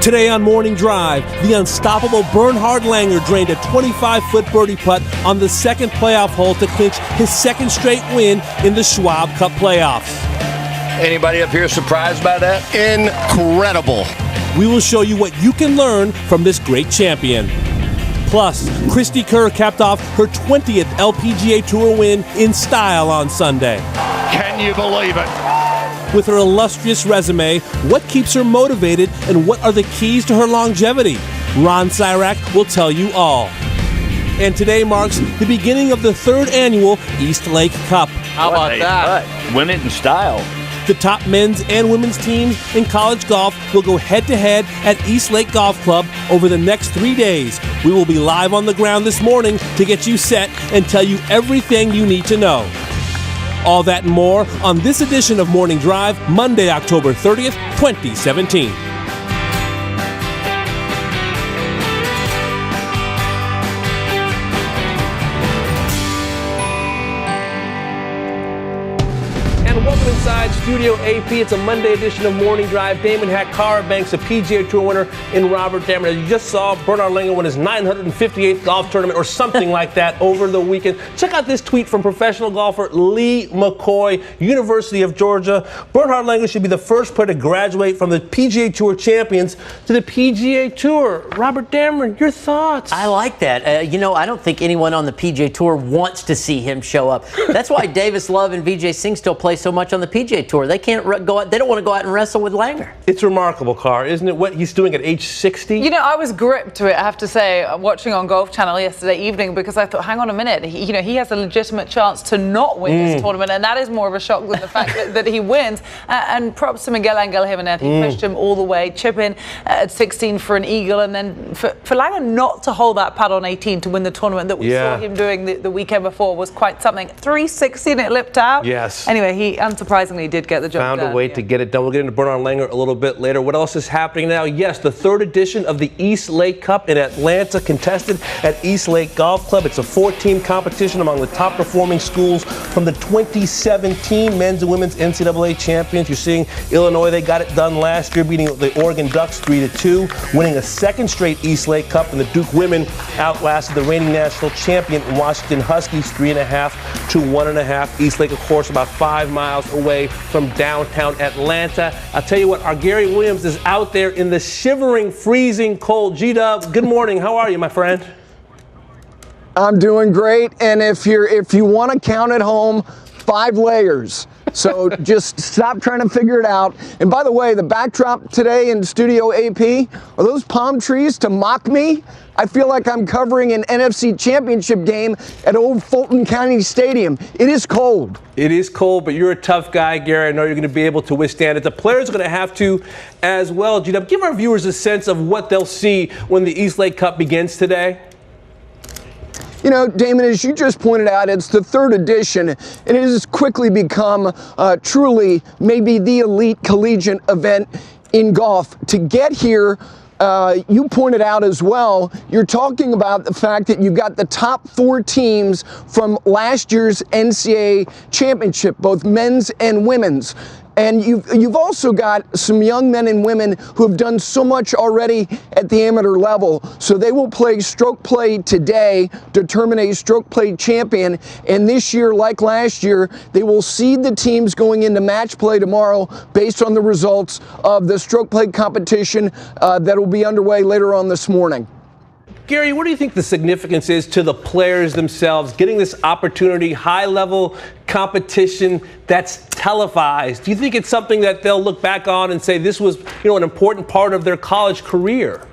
Today on Morning Drive, the unstoppable Bernhard Langer drained a 25-foot birdie putt on the second playoff hole to clinch his second straight win in the Schwab Cup playoffs. Anybody up here surprised by that? Incredible. We will show you what you can learn from this great champion. Plus, Christy Kerr capped off her 20th LPGA Tour win in style on Sunday. Can you believe it? With her illustrious resume, what keeps her motivated and what are the keys to her longevity? Ron Syrak will tell you all. And today marks the beginning of the third annual East Lake Cup. How about that? Win it in style. The top men's and women's teams in college golf will go head-to-head at East Lake Golf Club over the next 3 days. We will be live on the ground this morning to get you set and tell you everything you need to know. All that and more on this edition of Morning Drive, Monday, October 30th, 2017. Welcome inside Studio AP. It's a Monday edition of Morning Drive. Damon Hackara banks a PGA Tour winner in Robert Damon. As you just saw, Bernhard Langer won his 958th golf tournament or something like that over the weekend. Check out this tweet from professional golfer Lee McCoy, University of Georgia. Bernhard Langer should be the first player to graduate from the PGA Tour champions to the PGA Tour. Robert Damon, your thoughts? I like that. I don't think anyone on the PGA Tour wants to see him show up. That's why Davis Love and Vijay Singh still play so much on the PGA Tour. They can't go out. They don't want to go out and wrestle with Langer. It's remarkable, Carr, isn't it? What he's doing at age 60. I was gripped to it, I have to say, watching on Golf Channel yesterday evening, because I thought, hang on a minute, he has a legitimate chance to not win this tournament, and that is more of a shock than the fact that he wins. And props to Miguel Angel Jimenez. He pushed him all the way, chip in at 16 for an eagle, and then for Langer not to hold that pad on 18 to win the tournament that we saw him doing the weekend before was quite something. 360 and it lipped out. Yes. Anyway, he unsurprisingly did get the job done. Found a way to get it done. We'll get into Bernhard Langer a little bit later. What else is happening now? Yes, the third edition of the East Lake Cup in Atlanta, contested at East Lake Golf Club. It's a 4-team competition among the top performing schools from the 2017 men's and women's NCAA champions. You're seeing Illinois, they got it done last year, beating the Oregon Ducks 3-2, winning a second straight East Lake Cup, and the Duke women outlasted the reigning national champion Washington Huskies 3.5 to 1.5. East Lake, of course, about 5 miles away from downtown Atlanta. I'll tell you what, our Gary Williams is out there in the shivering, freezing cold. G-Dub, good morning. How are you, my friend? I'm doing great, and if you want to count at home, 5 layers. So just stop trying to figure it out. And by the way, the backdrop today in Studio AP, are those palm trees to mock me? I feel like I'm covering an NFC championship game at old Fulton County Stadium. It is cold. It is cold, but you're a tough guy, Gary. I know you're going to be able to withstand it. The players are going to have to as well. G-Dub, give our viewers a sense of what they'll see when the East Lake Cup begins today. Damon, as you just pointed out, it's the third edition, and it has quickly become truly maybe the elite collegiate event in golf. To get here, you pointed out as well, you're talking about the fact that you've got the top 4 teams from last year's NCAA championship, both men's and women's. And you've also got some young men and women who have done so much already at the amateur level. So they will play stroke play today, determine a stroke play champion. And this year, like last year, they will seed the teams going into match play tomorrow based on the results of the stroke play competition that will be underway later on this morning. Gary, what do you think the significance is to the players themselves, getting this opportunity, high-level competition that's televised? Do you think it's something that they'll look back on and say this was, an important part of their college career?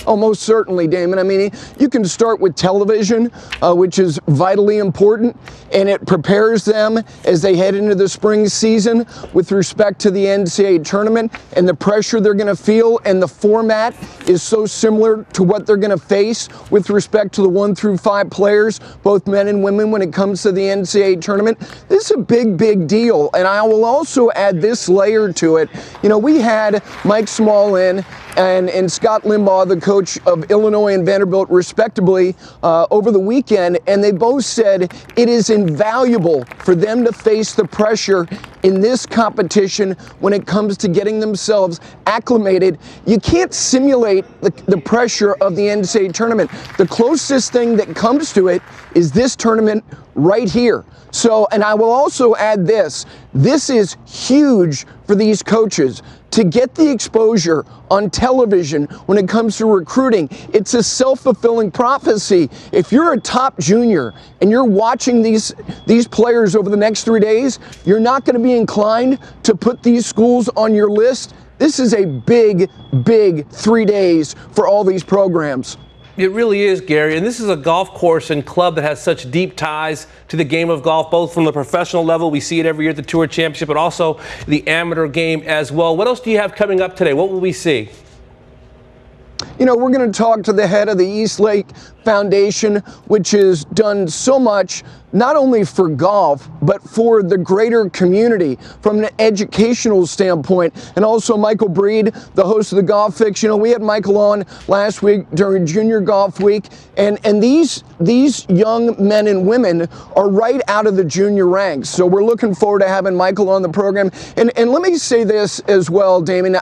Oh, most certainly, Damon. I mean, you can start with television, which is vitally important, and it prepares them as they head into the spring season with respect to the NCAA tournament and the pressure they're going to feel, and the format is so similar to what they're going to face with respect to the 1 through 5 players, both men and women, when it comes to the NCAA tournament. This is a big, big deal, and I will also add this layer to it. We had Mike Small in and Scott Limbaugh, the coach of Illinois and Vanderbilt, respectively, over the weekend, and they both said it is invaluable for them to face the pressure in this competition when it comes to getting themselves acclimated. You can't simulate the pressure of the NCAA tournament. The closest thing that comes to it is this tournament right here. So, and I will also add this. This is huge for these coaches to get the exposure on television when it comes to recruiting. It's a self-fulfilling prophecy. If you're a top junior and you're watching these players over the next 3 days, you're not going to be inclined to put these schools on your list. This is a big, big 3 days for all these programs. It really is, Gary, and this is a golf course and club that has such deep ties to the game of golf, both from the professional level, we see it every year at the Tour Championship, but also the amateur game as well. What else do you have coming up today? What will we see? You know, we're going to talk to the head of the East Lake Foundation, which has done so much, not only for golf, but for the greater community from an educational standpoint. And also Michael Breed, the host of the Golf Fix. You know, we had Michael on last week during Junior Golf Week, and these young men and women are right out of the junior ranks. So we're looking forward to having Michael on the program. And let me say this as well, Damon.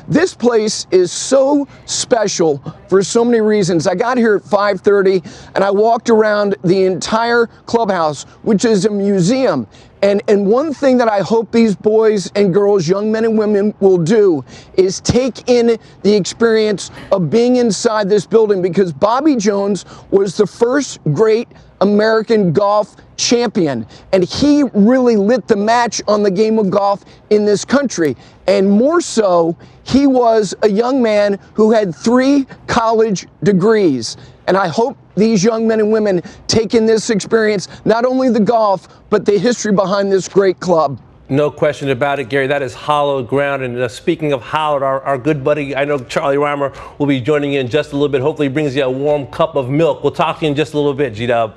This place is so special for so many reasons. I got here at 5:30 and I walked around the entire clubhouse, which is a museum. And one thing that I hope these boys and girls, young men and women, will do is take in the experience of being inside this building, because Bobby Jones was the first great American golf champion, and he really lit the match on the game of golf in this country. And more so, he was a young man who had 3 college degrees. And I hope these young men and women take in this experience, not only the golf, but the history behind this great club. No question about it, Gary. That is hallowed ground. And speaking of hallowed, our good buddy, I know Charlie Reimer, will be joining you in just a little bit. Hopefully he brings you a warm cup of milk. We'll talk to you in just a little bit, G-Dub.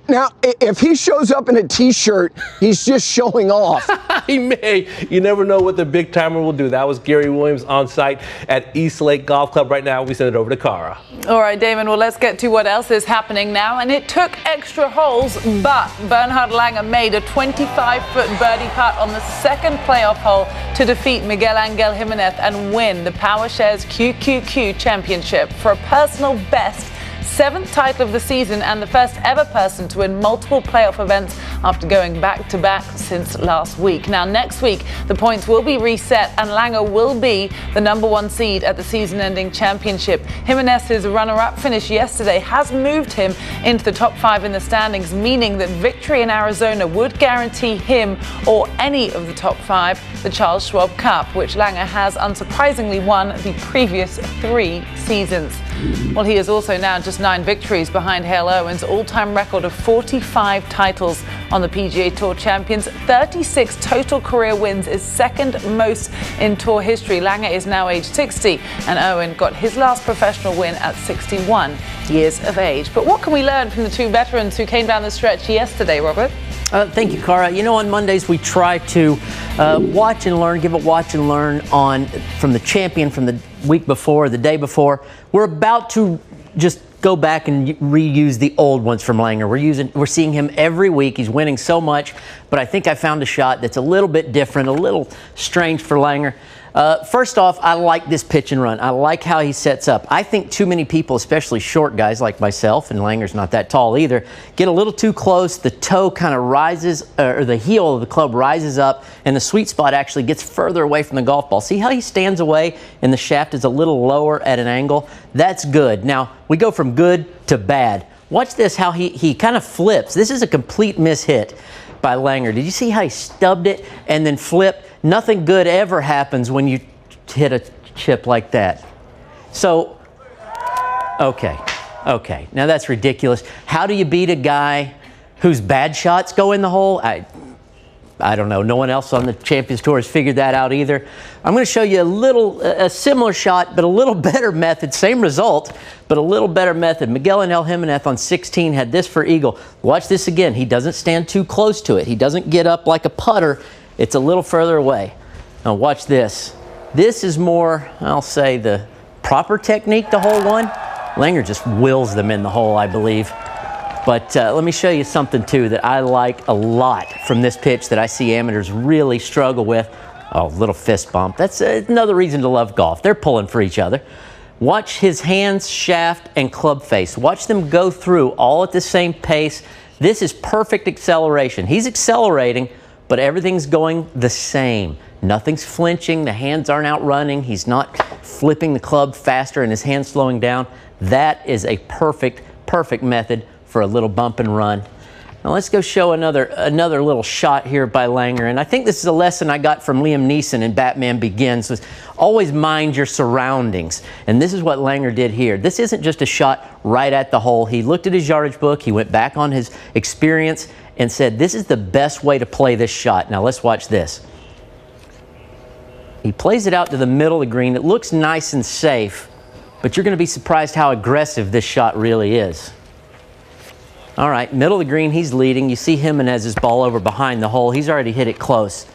Now, if he shows up in a T-shirt, he's just showing off. He may. You never know what the big timer will do. That was Gary Williams on site at East Lake Golf Club. Right now, we send it over to Cara. All right, Damon, well, let's get to what else is happening now. And it took extra holes, but Bernhard Langer made a 25-foot birdie putt on the second playoff hole to defeat Miguel Angel Jimenez and win the PowerShares QQQ Championship for a personal best 7th title of the season and the first ever person to win multiple playoff events after going back-to-back since last week. Now, next week, the points will be reset and Langer will be the #1 seed at the season-ending championship. Jimenez's runner-up finish yesterday has moved him into the top 5 in the standings, meaning that victory in Arizona would guarantee him or any of the top 5 the Charles Schwab Cup, which Langer has unsurprisingly won the previous 3 seasons. Well, he is also now just 9 victories behind Hale Irwin's all-time record of 45 titles on the PGA Tour Champions. 36 total career wins is second most in Tour history. Langer is now age 60, and Irwin got his last professional win at 61 years of age. But what can we learn from the 2 veterans who came down the stretch yesterday, Robert? Thank you, Cara. You know, on Mondays we try to watch and learn, give a watch and learn from the champion from the week before, the day before. We're about to just go back and reuse the old ones from Langer. We're seeing him every week. He's winning so much, but I think I found a shot that's a little bit different, a little strange for Langer. First off, I like this pitch and run. I like how he sets up. I think too many people, especially short guys like myself, and Langer's not that tall either, get a little too close. The toe kind of rises, or the heel of the club rises up, and the sweet spot actually gets further away from the golf ball. See how he stands away and the shaft is a little lower at an angle? That's good. Now, we go from good to bad. Watch this, how he kind of flips. This is a complete mishit by Langer. Did you see how he stubbed it and then flipped? Nothing good ever happens when you hit a chip like that. So, okay. Now that's ridiculous. How do you beat a guy whose bad shots go in the hole? I don't know. No one else on the Champions Tour has figured that out either. I'm going to show you a similar shot, but a little better method. Same result, but a little better method. Miguel Angel Jimenez on 16 had this for eagle. Watch this again. He doesn't stand too close to it. He doesn't get up like a putter. It's a little further away. Now watch this. This is more, I'll say, the proper technique, the hole one. Langer just wills them in the hole, I believe. But let me show you something, too, that I like a lot from this pitch that I see amateurs really struggle with. Oh, little fist bump. That's another reason to love golf. They're pulling for each other. Watch his hands, shaft, and club face. Watch them go through all at the same pace. This is perfect acceleration. He's accelerating, but everything's going the same. Nothing's flinching. The hands aren't outrunning. He's not flipping the club faster and his hands slowing down. That is a perfect method for a little bump and run. Now let's go show another little shot here by Langer. And I think this is a lesson I got from Liam Neeson in Batman Begins, was always mind your surroundings. And this is what Langer did here. This isn't just a shot right at the hole. He looked at his yardage book, he went back on his experience and said, this is the best way to play this shot. Now let's watch this. He plays it out to the middle of the green. It looks nice and safe, but you're going to be surprised how aggressive this shot really is. All right, middle of the green, he's leading. You see Jimenez's ball over behind the hole. He's already hit it close.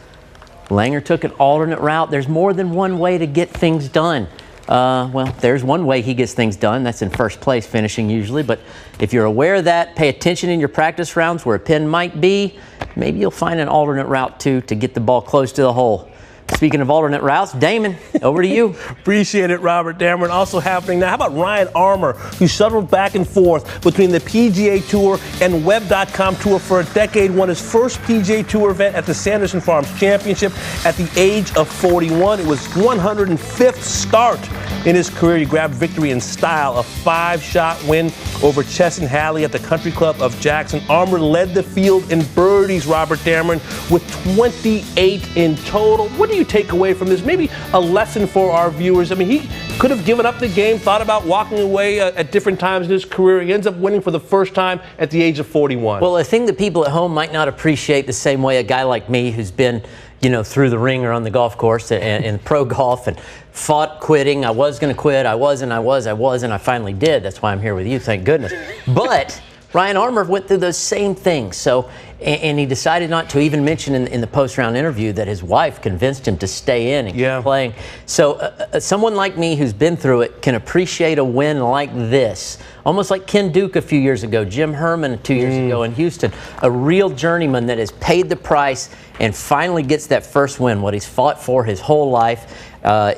Langer took an alternate route. There's more than one way to get things done. Well, there's one way he gets things done. That's in first place finishing usually. But if you're aware of that, pay attention in your practice rounds where a pin might be. Maybe you'll find an alternate route too to get the ball close to the hole. Speaking of alternate routes, Damon, over to you. Appreciate it, Robert Dameron. Also happening now, how about Ryan Armour, who shuttled back and forth between the PGA Tour and Web.com Tour for a decade, won his first PGA Tour event at the Sanderson Farms Championship at the age of 41. It was 105th start in his career. He grabbed victory in style, a 5-shot win over Chesson Hadley at the Country Club of Jackson. Armour led the field in birdies, Robert Dameron, with 28 in total. What do you take away from this? Maybe a lesson for our viewers. I mean, he could have given up the game, thought about walking away at different times in his career. He ends up winning for the first time at the age of 41. Well, a thing that people at home might not appreciate the same way a guy like me who's been, you know, through the ringer on the golf course and pro golf and fought quitting. I was going to quit. I was, and I finally did. That's why I'm here with you, thank goodness. But Ryan Armour went through those same things. So, and he decided not to even mention in the post-round interview that his wife convinced him to stay in and keep playing. So someone like me who's been through it can appreciate a win like this. Almost like Ken Duke a few years ago, Jim Herman 2 years ago in Houston. A real journeyman that has paid the price and finally gets that first win, what he's fought for his whole life.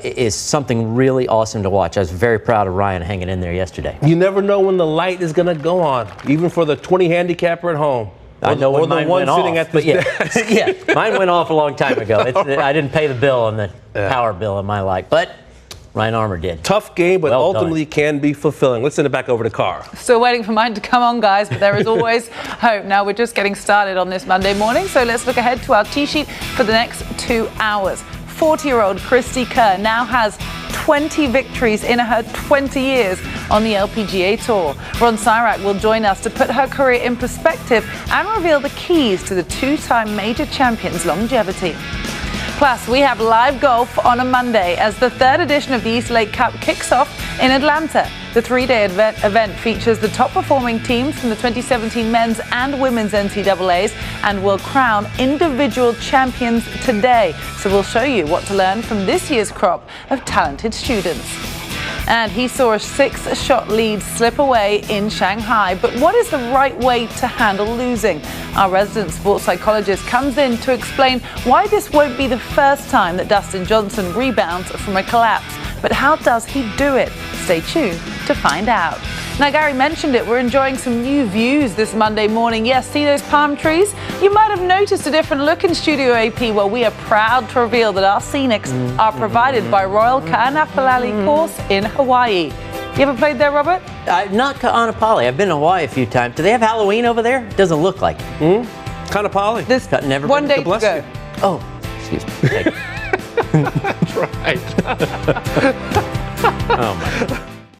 Is something really awesome to watch. I was very proud of Ryan hanging in there yesterday. You never know when the light is going to go on, even for the 20 handicapper at home. I know when mine went off, at this desk. Yeah, mine went off a long time ago. I didn't pay the bill on the power bill in my life, but Ryan Armour did. Tough game, but ultimately can be fulfilling. Let's send it back over to Carr. Still waiting for mine to come on, guys, but there is always hope. Now we're just getting started on this Monday morning, so let's look ahead to our tee sheet for the next 2 hours. 40-year-old Christy Kerr now has 20 victories in her 20 years on the LPGA Tour. Ron Syrak will join us to put her career in perspective and reveal the keys to the two-time major champion's longevity. Plus, we have live golf on a Monday as the third edition of the East Lake Cup kicks off in Atlanta. The 3-day event features the top-performing teams from the 2017 men's and women's NCAAs and will crown individual champions today. So we'll show you what to learn from this year's crop of talented students. And he saw a 6-shot lead slip away in Shanghai. But what is the right way to handle losing? Our resident sports psychologist comes in to explain why this won't be the first time that Dustin Johnson rebounds from a collapse. But how does he do it? Stay tuned to find out. Now, Gary mentioned it. We're enjoying some new views this Monday morning. Yes, see those palm trees? You might have noticed a different look in Studio AP, where we are proud to reveal that our scenics are provided by Royal Ka'anapalali Course in Hawaii. You ever played there, Robert? Not Ka'anapali. I've been to Hawaii a few times. Do they have Halloween over there? It doesn't look like it. Ka'anapali. This never one been. day to go. Oh, excuse me. That's right.